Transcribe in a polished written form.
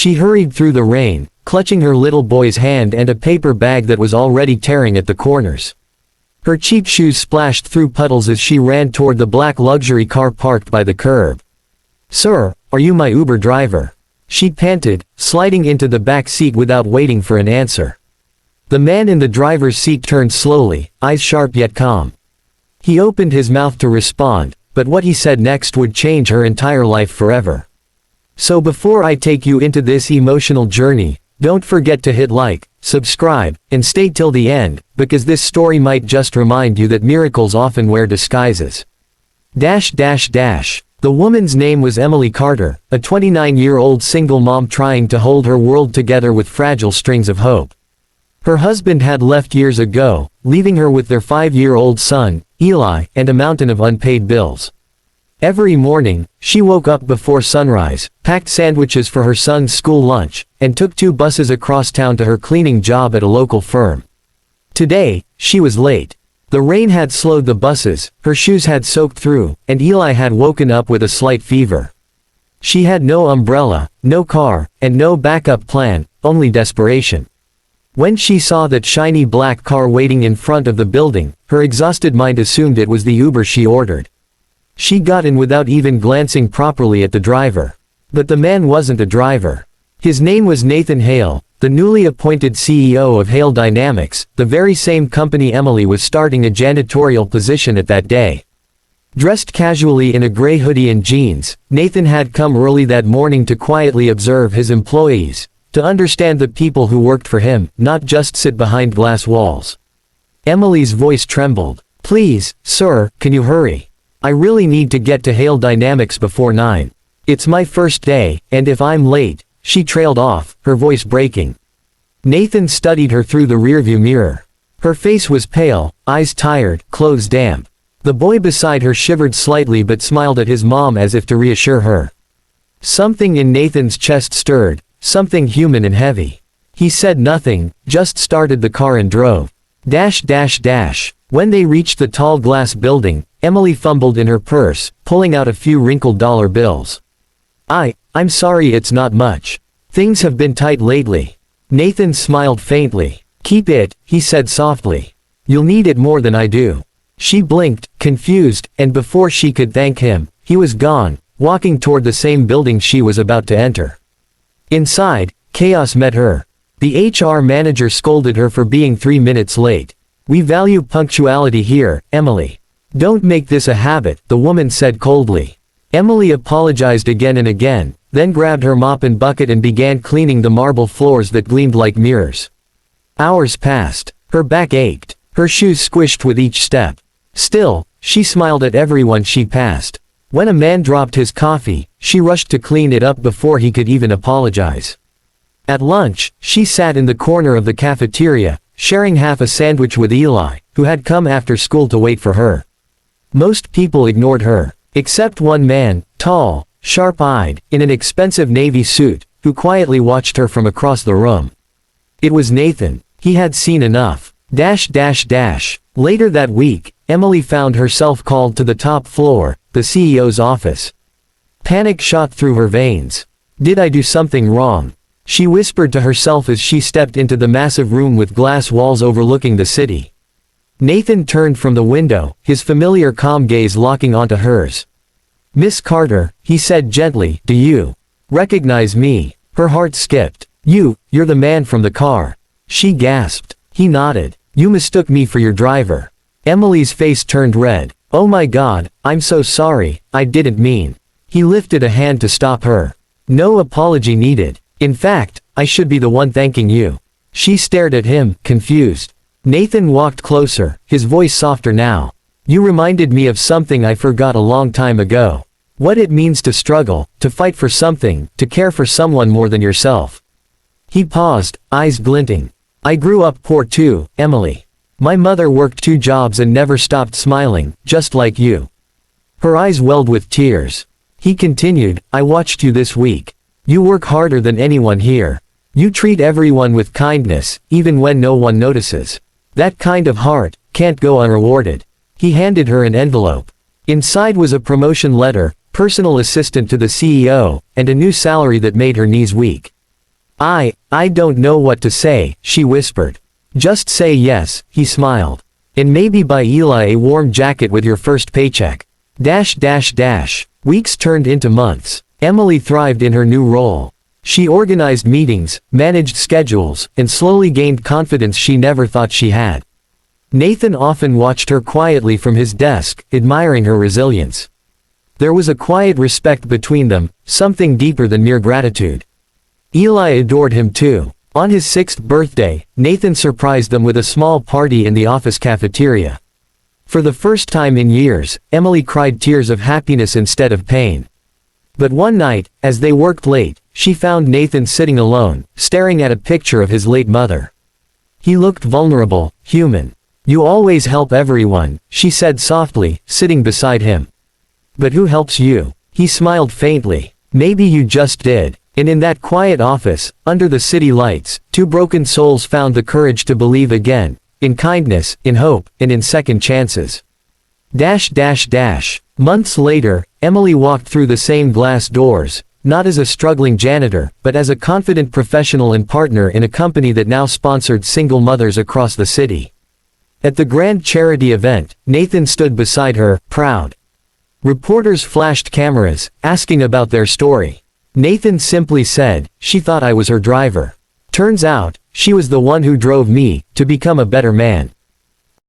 She hurried through the rain, clutching her little boy's hand and a paper bag that was already tearing at the corners. Her cheap shoes splashed through puddles as she ran toward the black luxury car parked by the curb. "Sir, are you my Uber driver?" she panted, sliding into the back seat without waiting for an answer. The man in the driver's seat turned slowly, eyes sharp yet calm. He opened his mouth to respond, but what he said next would change her entire life forever. "So before I take you into this emotional journey, don't forget to hit like, subscribe, and stay till the end, because this story might just remind you that miracles often wear disguises." The woman's name was Emily Carter, a 29-year-old single mom trying to hold her world together with fragile strings of hope. Her husband had left years ago, leaving her with their 5-year-old son, Eli, and a mountain of unpaid bills. Every morning, she woke up before sunrise, packed sandwiches for her son's school lunch, and took 2 buses across town to her cleaning job at a local firm. Today, she was late. The rain had slowed the buses, her shoes had soaked through, and Eli had woken up with a slight fever. She had no umbrella, no car, and no backup plan, only desperation. When she saw that shiny black car waiting in front of the building, her exhausted mind assumed it was the Uber she ordered. She got in without even glancing properly at the driver. But the man wasn't a driver. His name was Nathan Hale, the newly appointed CEO of Hale Dynamics, the very same company Emily was starting a janitorial position at that day. Dressed casually in a gray hoodie and jeans, Nathan had come early that morning to quietly observe his employees, to understand the people who worked for him, not just sit behind glass walls. Emily's voice trembled. "Please, sir, can you hurry? I really need to get to Hale Dynamics before 9. It's my first day, and if I'm late," she trailed off, her voice breaking. Nathan studied her through the rearview mirror. Her face was pale, eyes tired, clothes damp. The boy beside her shivered slightly but smiled at his mom as if to reassure her. Something in Nathan's chest stirred, something human and heavy. He said nothing, just started the car and drove. When they reached the tall glass building, Emily fumbled in her purse, pulling out a few wrinkled dollar bills. I'm sorry, it's not much. Things have been tight lately." Nathan smiled faintly. "Keep it," he said softly. "You'll need it more than I do." She blinked, confused, and before she could thank him, he was gone, walking toward the same building she was about to enter. Inside, chaos met her. The HR manager scolded her for being 3 minutes late. "We value punctuality here, Emily. Don't make this a habit," the woman said coldly. Emily apologized again and again, then grabbed her mop and bucket and began cleaning the marble floors that gleamed like mirrors. Hours passed. Her back ached. Her shoes squished with each step. Still, she smiled at everyone she passed. When a man dropped his coffee, she rushed to clean it up before he could even apologize. At lunch, she sat in the corner of the cafeteria, sharing half a sandwich with Eli, who had come after school to wait for her. Most people ignored her, except one man, tall, sharp-eyed, in an expensive navy suit, who quietly watched her from across the room. It was Nathan. He had seen enough. Later that week, Emily found herself called to the top floor, the CEO's office. Panic shot through her veins. "Did I do something wrong?" she whispered to herself as she stepped into the massive room with glass walls overlooking the city. Nathan turned from the window, his familiar calm gaze locking onto hers. "Miss Carter," he said gently, "do you recognize me?" Her heart skipped. You're the man from the car." She gasped. He nodded. "You mistook me for your driver." Emily's face turned red. "Oh my God, I'm so sorry, I didn't mean." He lifted a hand to stop her. "No apology needed. In fact, I should be the one thanking you." She stared at him, confused. Nathan walked closer, his voice softer now. "You reminded me of something I forgot a long time ago. What it means to struggle, to fight for something, to care for someone more than yourself." He paused, eyes glinting. "I grew up poor too, Emily. My mother worked 2 jobs and never stopped smiling, just like you." Her eyes welled with tears. He continued, "I watched you this week. You work harder than anyone here. You treat everyone with kindness, even when no one notices. That kind of heart can't go unrewarded." He handed her an envelope. Inside was a promotion letter, personal assistant to the CEO, and a new salary that made her knees weak. I don't know what to say, she whispered. Just say yes, he smiled. And maybe buy Eli a warm jacket with your first paycheck. Weeks turned into months. Emily thrived in her new role. She organized meetings, managed schedules, and slowly gained confidence she never thought she had. Nathan often watched her quietly from his desk, admiring her resilience. There was a quiet respect between them, something deeper than mere gratitude. Eli adored him too. On his 6th birthday, Nathan surprised them with a small party in the office cafeteria. For the first time in years, Emily cried tears of happiness instead of pain. But one night, as they worked late, she found Nathan sitting alone, staring at a picture of his late mother. He looked vulnerable, human. You always help everyone, she said softly, sitting beside him. But who helps you? He smiled faintly. Maybe you just did. And in that quiet office, under the city lights, two broken souls found the courage to believe again, in kindness, in hope, and in second chances. Months later, Emily walked through the same glass doors, not as a struggling janitor, but as a confident professional and partner in a company that now sponsored single mothers across the city. At the grand charity event, Nathan stood beside her, proud. Reporters flashed cameras, asking about their story. Nathan simply said, "She thought I was her driver. Turns out, she was the one who drove me to become a better man."